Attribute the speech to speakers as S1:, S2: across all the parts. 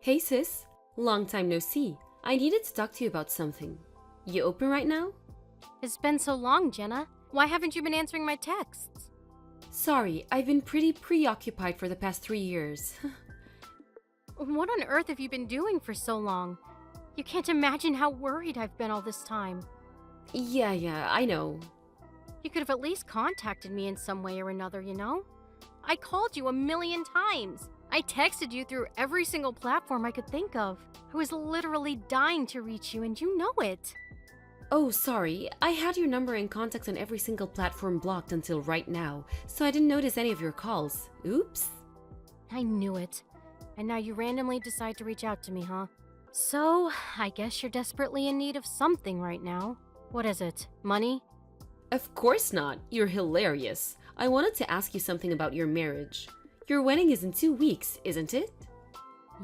S1: Hey sis, long time no see. I needed to talk to you about something. You open right now?
S2: It's been so long, Jenna. Why haven't you been answering my texts?
S1: Sorry, I've been pretty preoccupied for the past 3 years.
S2: What on earth have you been doing for so long? You can't imagine how worried I've been all this time.
S1: Yeah, I know.
S2: You could have at least contacted me in some way or another, you know? I called you a million times. I texted you through every single platform I could think of. I was literally dying to reach you, and you know it.
S1: Oh, sorry, I had your number and contacts on every single platform blocked until right now, so I didn't notice any of your calls. Oops.
S2: I knew it. And now you randomly decide to reach out to me, huh? So, I guess you're desperately in need of something right now. What is it? Money?
S1: Of course not, you're hilarious. I wanted to ask you something about your marriage. Your wedding is in 2 weeks, isn't it?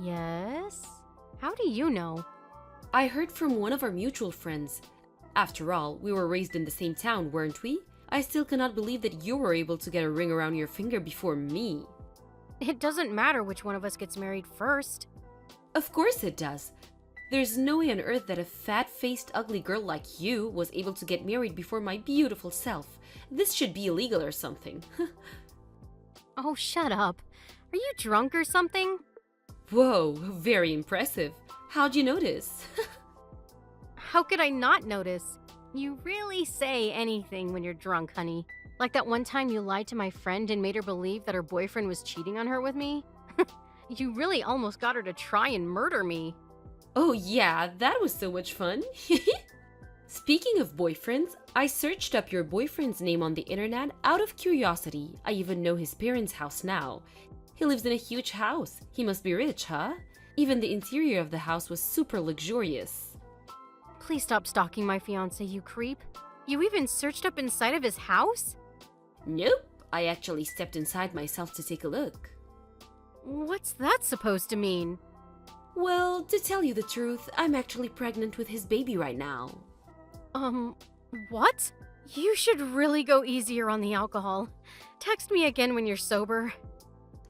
S2: Yes? How do you know?
S1: I heard from one of our mutual friends. After all, we were raised in the same town, weren't we? I still cannot believe that you were able to get a ring around your finger before me.
S2: It doesn't matter which one of us gets married first.
S1: Of course it does. There's no way on earth that a fat-faced ugly girl like you was able to get married before my beautiful self. This should be illegal or something.
S2: Oh, shut up. Are you drunk or something?
S1: Whoa, very impressive. How'd you notice?
S2: How could I not notice? You really say anything when you're drunk, honey. Like that one time you lied to my friend and made her believe that her boyfriend was cheating on her with me? You really almost got her to try and murder me.
S1: Oh yeah, that was so much fun. Speaking of boyfriends, I searched up your boyfriend's name on the internet out of curiosity. I even know his parents' house now. He lives in a huge house. He must be rich, huh? Even the interior of the house was super luxurious.
S2: Please stop stalking my fiance, you creep. You even searched up inside of his house?
S1: Nope, I actually stepped inside myself to take a look.
S2: What's that supposed to mean?
S1: Well, to tell you the truth, I'm actually pregnant with his baby right now.
S2: What? You should really go easier on the alcohol. Text me again when you're sober.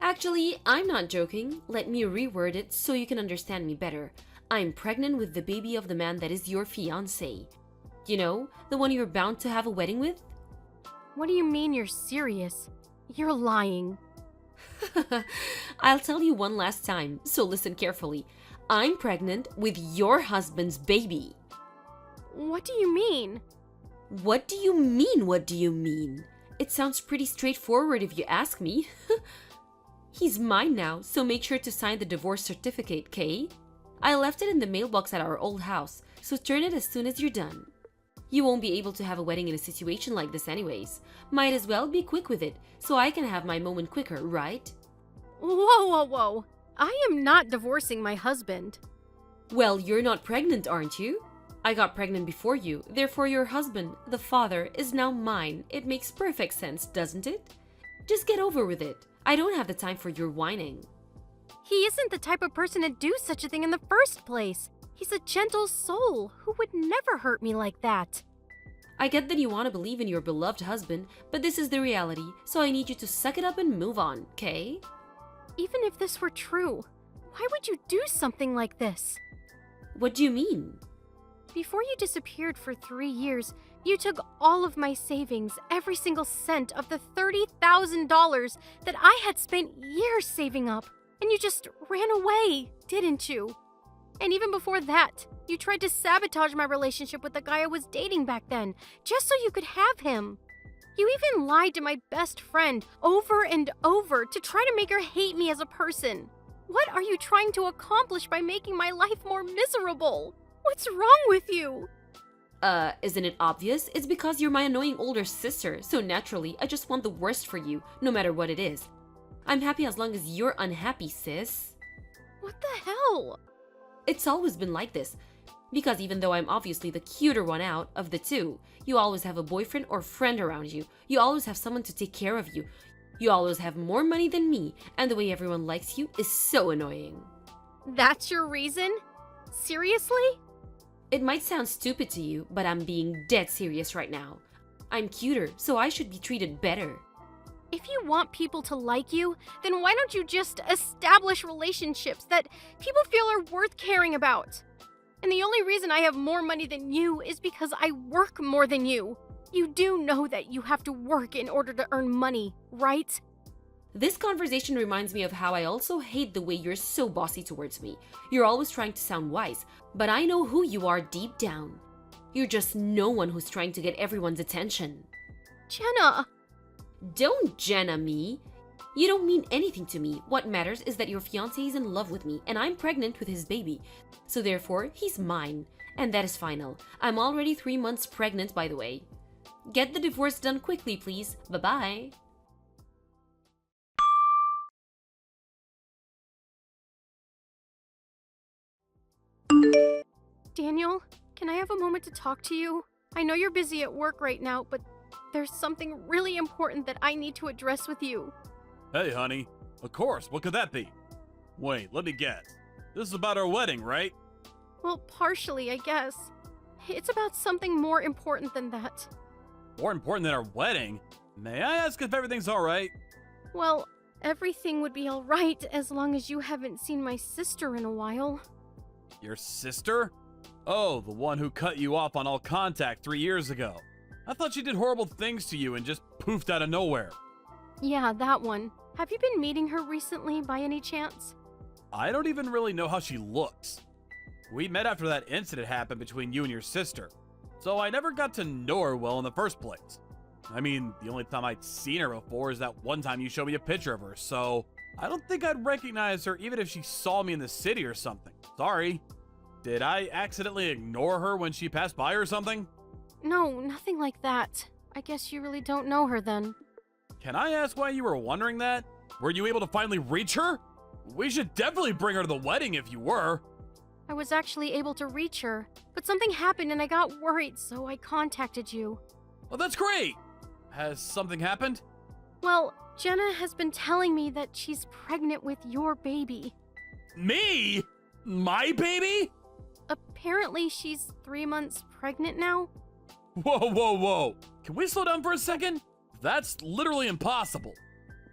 S1: Actually, I'm not joking. Let me reword it so you can understand me better. I'm pregnant with the baby of the man that is your fiance. You know, the one you're bound to have a wedding with?
S2: What do you mean you're serious? You're lying.
S1: I'll tell you one last time, so listen carefully. I'm pregnant with your husband's baby.
S2: What do you mean?
S1: What do you mean, what do you mean? It sounds pretty straightforward if you ask me. He's mine now, so make sure to sign the divorce certificate, Kay? I left it in the mailbox at our old house, so turn it as soon as you're done. You won't be able to have a wedding in a situation like this anyways. Might as well be quick with it, so I can have my moment quicker, right?
S2: Whoa. I am not divorcing my husband.
S1: Well, you're not pregnant, aren't you? I got pregnant before you, therefore your husband, the father, is now mine. It makes perfect sense, doesn't it? Just get over with it. I don't have the time for your whining.
S2: He isn't the type of person to do such a thing in the first place. He's a gentle soul who would never hurt me like that.
S1: I get that you want to believe in your beloved husband, but this is the reality, so I need you to suck it up and move on, okay?
S2: Even if this were true, why would you do something like this?
S1: What do you mean?
S2: Before you disappeared for 3 years, you took all of my savings, every single cent of the $30,000 that I had spent years saving up, and you just ran away, didn't you? And even before that, you tried to sabotage my relationship with the guy I was dating back then, just so you could have him. You even lied to my best friend over and over to try to make her hate me as a person. What are you trying to accomplish by making my life more miserable? What's wrong with you?
S1: Isn't it obvious? It's because you're my annoying older sister, so naturally, I just want the worst for you, no matter what it is. I'm happy as long as you're unhappy, sis.
S2: What the hell?
S1: It's always been like this. Because even though I'm obviously the cuter one out of the two, you always have a boyfriend or friend around you. You always have someone to take care of you. You always have more money than me, and the way everyone likes you is so annoying.
S2: That's your reason? Seriously?
S1: It might sound stupid to you, but I'm being dead serious right now. I'm cuter, so I should be treated better.
S2: If you want people to like you, then why don't you just establish relationships that people feel are worth caring about? And the only reason I have more money than you is because I work more than you. You do know that you have to work in order to earn money, right?
S1: This conversation reminds me of how I also hate the way you're so bossy towards me. You're always trying to sound wise, but I know who you are deep down. You're just no one who's trying to get everyone's attention.
S2: Jenna!
S1: Don't Jenna me. You don't mean anything to me. What matters is that your fiancé is in love with me and I'm pregnant with his baby. So therefore, he's mine. And that is final. I'm already 3 months pregnant, by the way. Get the divorce done quickly, please. Bye-bye.
S2: Daniel, can I have a moment to talk to you? I know you're busy at work right now, but there's something really important that I need to address with you.
S3: Hey, honey. Of course, what could that be? Wait, let me guess. This is about our wedding, right?
S2: Well, partially, I guess. It's about something more important than that.
S3: More important than our wedding? May I ask if everything's alright?
S2: Well, everything would be alright as long as you haven't seen my sister in a while.
S3: Your sister? Oh, the one who cut you off on all contact 3 years ago. I thought she did horrible things to you and just poofed out of nowhere.
S2: Yeah, that one. Have you been meeting her recently by any chance?
S3: I don't even really know how she looks. We met after that incident happened between you and your sister, so I never got to know her well in the first place. I mean, the only time I'd seen her before is that one time you showed me a picture of her, so I don't think I'd recognize her even if she saw me in the city or something. Sorry. Did I accidentally ignore her when she passed by or something?
S2: No, nothing like that. I guess you really don't know her then.
S3: Can I ask why you were wondering that? Were you able to finally reach her? We should definitely bring her to the wedding if you were.
S2: I was actually able to reach her, but something happened and I got worried, so I contacted you.
S3: Oh, that's great! Has something happened?
S2: Well, Jenna has been telling me that she's pregnant with your baby.
S3: Me? My baby?
S2: Apparently she's 3 months pregnant now.
S3: Whoa, whoa, whoa. Can we slow down for a second? That's literally impossible.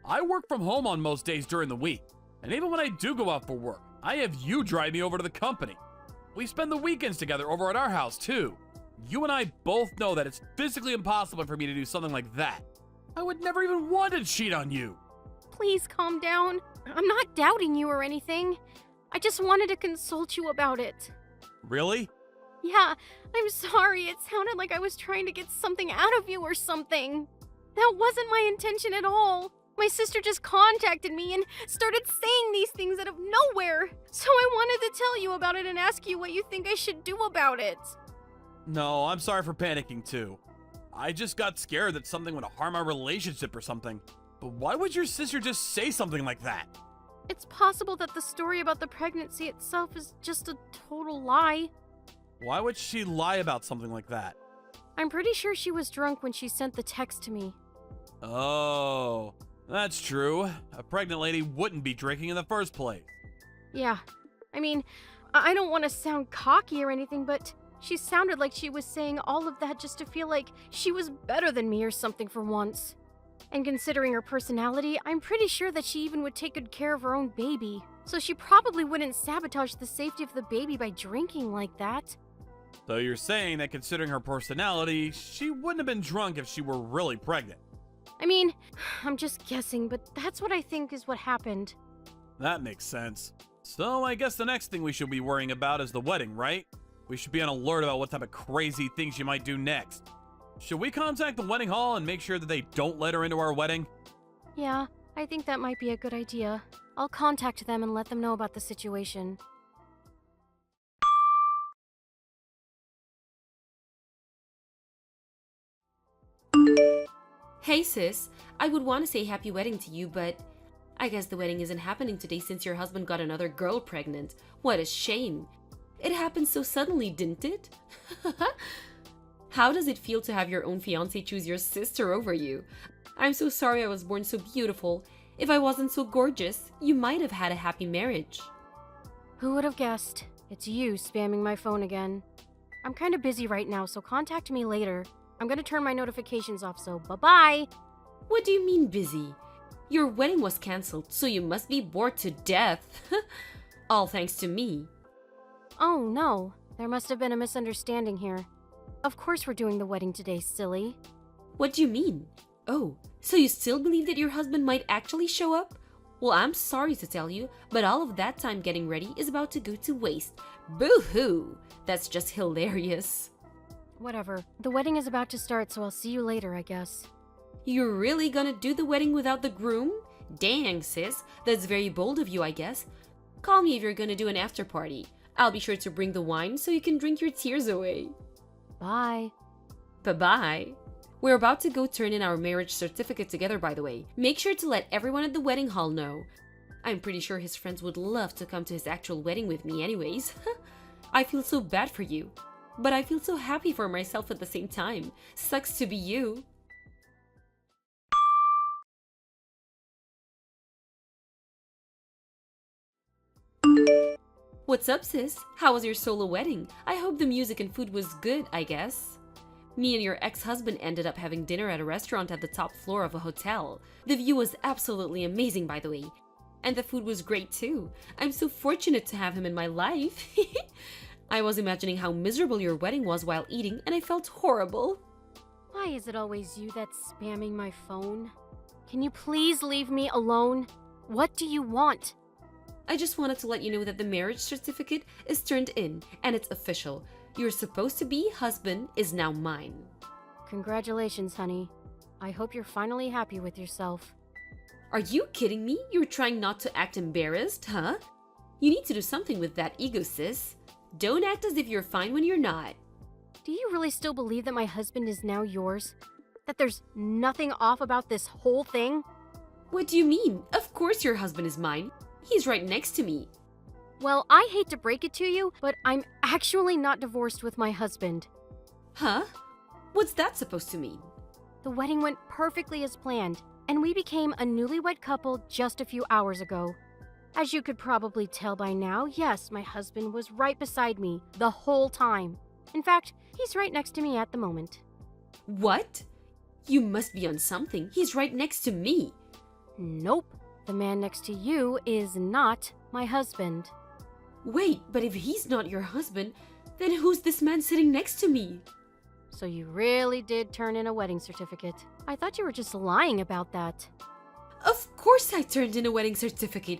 S3: I work from home on most days during the week, and even when I do go out for work, I have you drive me over to the company. We spend the weekends together over at our house, too. You and I both know that it's physically impossible for me to do something like that. I would never even want to cheat on you.
S2: Please calm down. I'm not doubting you or anything. I just wanted to consult you about it.
S3: Really?
S2: Yeah, I'm sorry. It sounded like I was trying to get something out of you or something. That wasn't my intention at all. My sister just contacted me and started saying these things out of nowhere. So I wanted to tell you about it and ask you what you think I should do about it.
S3: No, I'm sorry for panicking too. I just got scared that something would harm our relationship or something. But why would your sister just say something like that?
S2: It's possible that the story about the pregnancy itself is just a total lie.
S3: Why would she lie about something like that?
S2: I'm pretty sure she was drunk when she sent the text to me.
S3: Oh, that's true. A pregnant lady wouldn't be drinking in the first place.
S2: Yeah, I mean, I don't want to sound cocky or anything, but she sounded like she was saying all of that just to feel like she was better than me or something for once. And considering her personality, I'm pretty sure that she even would take good care of her own baby. So she probably wouldn't sabotage the safety of the baby by drinking like that.
S3: So you're saying that considering her personality, she wouldn't have been drunk if she were really pregnant.
S2: I mean, I'm just guessing, but that's what I think is what happened.
S3: That makes sense. So I guess the next thing we should be worrying about is the wedding, right? We should be on alert about what type of crazy things she might do next. Should we contact the wedding hall and make sure that they don't let her into our wedding?
S2: Yeah, I think that might be a good idea. I'll contact them and let them know about the situation.
S1: Hey sis, I would want to say happy wedding to you, but I guess the wedding isn't happening today since your husband got another girl pregnant. What a shame. It happened so suddenly, didn't it? How does it feel to have your own fiancé choose your sister over you? I'm so sorry I was born so beautiful. If I wasn't so gorgeous, you might have had a happy marriage.
S2: Who would have guessed? It's you spamming my phone again. I'm kind of busy right now, so contact me later. I'm gonna turn my notifications off, so bye-bye!
S1: What do you mean busy? Your wedding was cancelled, so you must be bored to death. All thanks to me.
S2: Oh no, there must have been a misunderstanding here. Of course we're doing the wedding today, silly.
S1: What do you mean? Oh, so you still believe that your husband might actually show up? Well, I'm sorry to tell you, but all of that time getting ready is about to go to waste. Boo-hoo! That's just hilarious.
S2: Whatever. The wedding is about to start, so I'll see you later, I guess.
S1: You're really gonna do the wedding without the groom? Dang, sis. That's very bold of you, I guess. Call me if you're gonna do an after party. I'll be sure to bring the wine so you can drink your tears away.
S2: Bye.
S1: Bye-bye. We're about to go turn in our marriage certificate together, by the way. Make sure to let everyone at the wedding hall know. I'm pretty sure his friends would love to come to his actual wedding with me anyways. I feel so bad for you. But I feel so happy for myself at the same time. Sucks to be you. What's up, sis? How was your solo wedding? I hope the music and food was good, I guess. Me and your ex-husband ended up having dinner at a restaurant at the top floor of a hotel. The view was absolutely amazing, by the way. And the food was great too. I'm so fortunate to have him in my life. I was imagining how miserable your wedding was while eating, and I felt horrible.
S2: Why is it always you that's spamming my phone? Can you please leave me alone? What do you want?
S1: I just wanted to let you know that the marriage certificate is turned in, and it's official. Your supposed-to-be husband is now mine.
S2: Congratulations, honey. I hope you're finally happy with yourself.
S1: Are you kidding me? You're trying not to act embarrassed, huh? You need to do something with that ego, sis. Don't act as if you're fine when you're not.
S2: Do you really still believe that my husband is now yours? That there's nothing off about this whole thing?
S1: What do you mean? Of course your husband is mine. He's right next to me.
S2: Well, I hate to break it to you, but I'm actually not divorced with my husband.
S1: Huh? What's that supposed to mean?
S2: The wedding went perfectly as planned, and we became a newlywed couple just a few hours ago. As you could probably tell by now, yes, my husband was right beside me the whole time. In fact, he's right next to me at the moment.
S1: What? You must be on something. He's right next to me.
S2: Nope. The man next to you is not my husband.
S1: Wait, but if he's not your husband, then who's this man sitting next to me?
S2: So you really did turn in a wedding certificate. I thought you were just lying about that.
S1: Of course I turned in a wedding certificate.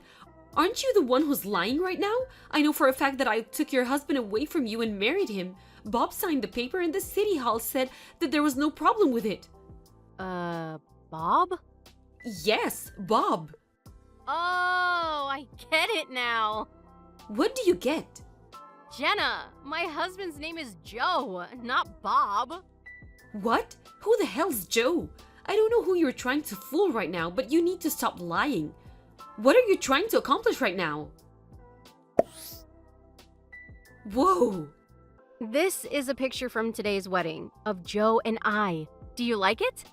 S1: Aren't you the one who's lying right now? I know for a fact that I took your husband away from you and married him. Bob signed the paper and the city hall said that there was no problem with it.
S2: Bob?
S1: Yes, Bob.
S2: Oh, I get it now.
S1: What do you get?
S2: Jenna, my husband's name is Joe, not Bob.
S1: What? Who the hell's Joe? I don't know who you're trying to fool right now, but you need to stop lying. What are you trying to accomplish right now? Whoa!
S2: This is a picture from today's wedding of Joe and I. Do you like it?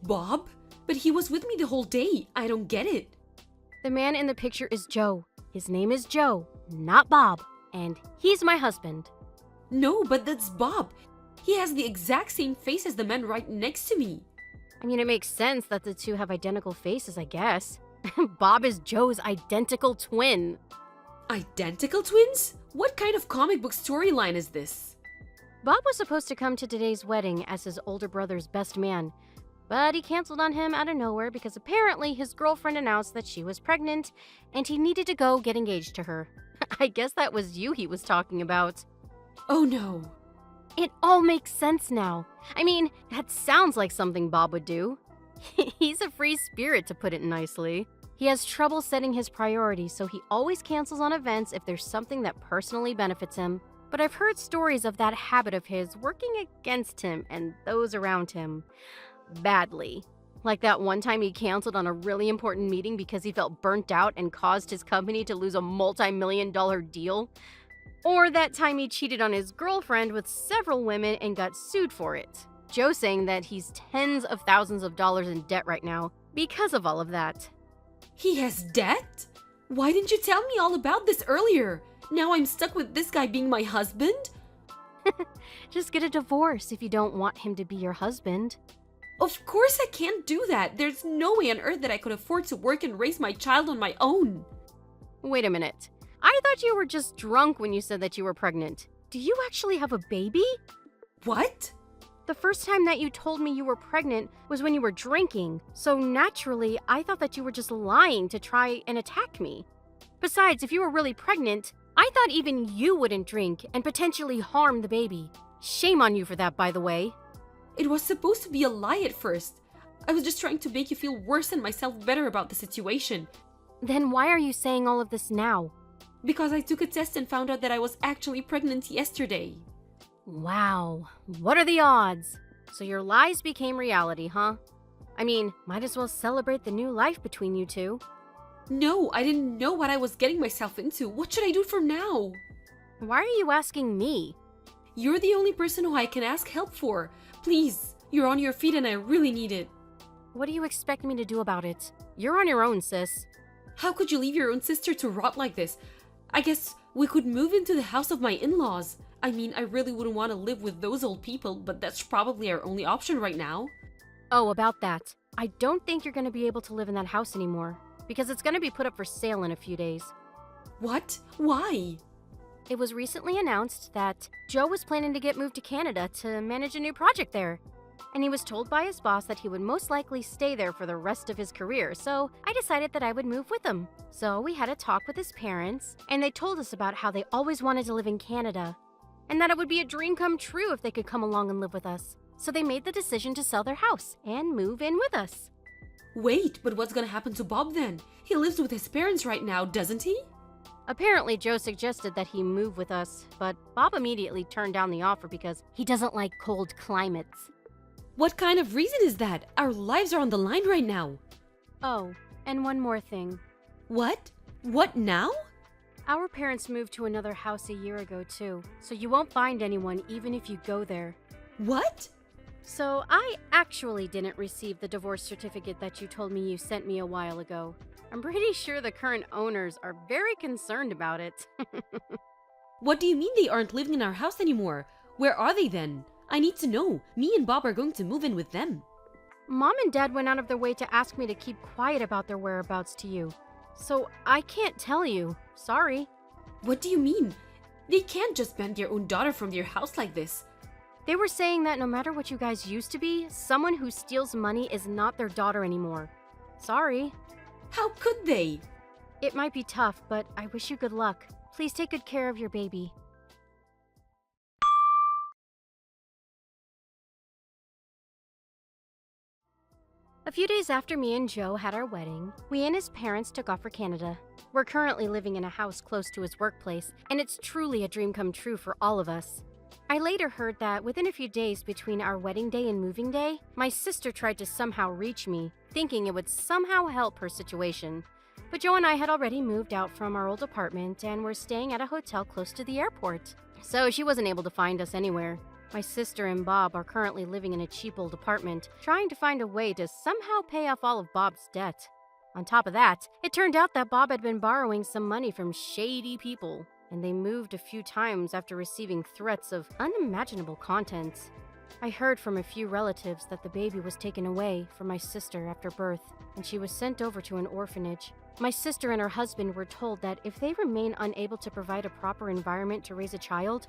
S1: Bob? But he was with me the whole day. I don't get it.
S2: The man in the picture is Joe. His name is Joe, not Bob. And he's my husband.
S1: No, but that's Bob. He has the exact same face as the man right next to me.
S2: I mean, it makes sense that the two have identical faces, I guess. Bob is Joe's identical twin.
S1: Identical twins? What kind of comic book storyline is this?
S2: Bob was supposed to come to today's wedding as his older brother's best man, but he canceled on him out of nowhere because apparently his girlfriend announced that she was pregnant and he needed to go get engaged to her. I guess that was you he was talking about.
S1: Oh no.
S2: It all makes sense now. I mean, that sounds like something Bob would do. He's a free spirit, to put it nicely. He has trouble setting his priorities, so he always cancels on events if there's something that personally benefits him. But I've heard stories of that habit of his working against him and those around him. Badly. Like that one time he canceled on a really important meeting because he felt burnt out and caused his company to lose a multi-million-dollar deal. Or that time he cheated on his girlfriend with several women and got sued for it. Joe saying that he's tens of thousands of dollars in debt right now because of all of that.
S1: He has debt? Why didn't you tell me all about this earlier? Now I'm stuck with this guy being my husband?
S2: Just get a divorce if you don't want him to be your husband.
S1: Of course I can't do that. There's no way on earth that I could afford to work and raise my child on my own.
S2: Wait a minute. I thought you were just drunk when you said that you were pregnant. Do you actually have a baby?
S1: What?
S2: The first time that you told me you were pregnant was when you were drinking, so naturally, I thought that you were just lying to try and attack me. Besides, if you were really pregnant, I thought even you wouldn't drink and potentially harm the baby. Shame on you for that, by the way.
S1: It was supposed to be a lie at first. I was just trying to make you feel worse and myself better about the situation.
S2: Then why are you saying all of this now?
S1: Because I took a test and found out that I was actually pregnant yesterday.
S2: Wow, what are the odds? So your lies became reality, huh? I mean, might as well celebrate the new life between you two.
S1: No, I didn't know what I was getting myself into. What should I do from now?
S2: Why are you asking me?
S1: You're the only person who I can ask help for. Please, you're on your feet and I really need it.
S2: What do you expect me to do about it? You're on your own, sis.
S1: How could you leave your own sister to rot like this? I guess we could move into the house of my in-laws. I mean, I really wouldn't want to live with those old people, but that's probably our only option right now.
S2: Oh, about that. I don't think you're going to be able to live in that house anymore, because it's going to be put up for sale in a few days.
S1: What? Why?
S2: It was recently announced that Joe was planning to get moved to Canada to manage a new project there. And he was told by his boss that he would most likely stay there for the rest of his career, so I decided that I would move with him. So we had a talk with his parents, and they told us about how they always wanted to live in Canada, and that it would be a dream come true if they could come along and live with us. So they made the decision to sell their house and move in with us.
S1: Wait, but what's gonna happen to Bob then? He lives with his parents right now, doesn't he?
S2: Apparently, Joe suggested that he move with us, but Bob immediately turned down the offer because he doesn't like cold climates.
S1: What kind of reason is that? Our lives are on the line right now.
S2: Oh, and one more thing.
S1: What? What now?
S2: Our parents moved to another house a year ago too, so you won't find anyone even if you go there.
S1: What?
S2: So I actually didn't receive the divorce certificate that you told me you sent me a while ago. I'm pretty sure the current owners are very concerned about it.
S1: What do you mean they aren't living in our house anymore? Where are they then? I need to know. Me and Bob are going to move in with them.
S2: Mom and Dad went out of their way to ask me to keep quiet about their whereabouts to you. So I can't tell you. Sorry.
S1: What do you mean? They can't just ban their own daughter from their house like this.
S2: They were saying that no matter what you guys used to be, someone who steals money is not their daughter anymore. Sorry.
S1: How could they?
S2: It might be tough, but I wish you good luck. Please take good care of your baby. A few days after me and Joe had our wedding, we and his parents took off for Canada. We're currently living in a house close to his workplace, and it's truly a dream come true for all of us. I later heard that within a few days between our wedding day and moving day, my sister tried to somehow reach me, thinking it would somehow help her situation. But Joe and I had already moved out from our old apartment and were staying at a hotel close to the airport, so she wasn't able to find us anywhere. My sister and Bob are currently living in a cheap old apartment, trying to find a way to somehow pay off all of Bob's debt. On top of that, it turned out that Bob had been borrowing some money from shady people, and they moved a few times after receiving threats of unimaginable contents. I heard from a few relatives that the baby was taken away from my sister after birth, and she was sent over to an orphanage. My sister and her husband were told that if they remain unable to provide a proper environment to raise a child,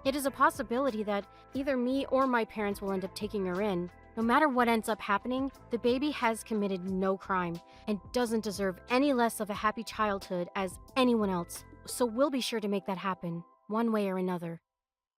S2: it is a possibility that either me or my parents will end up taking her in. No matter what ends up happening, the baby has committed no crime and doesn't deserve any less of a happy childhood as anyone else. So we'll be sure to make that happen, one way or another.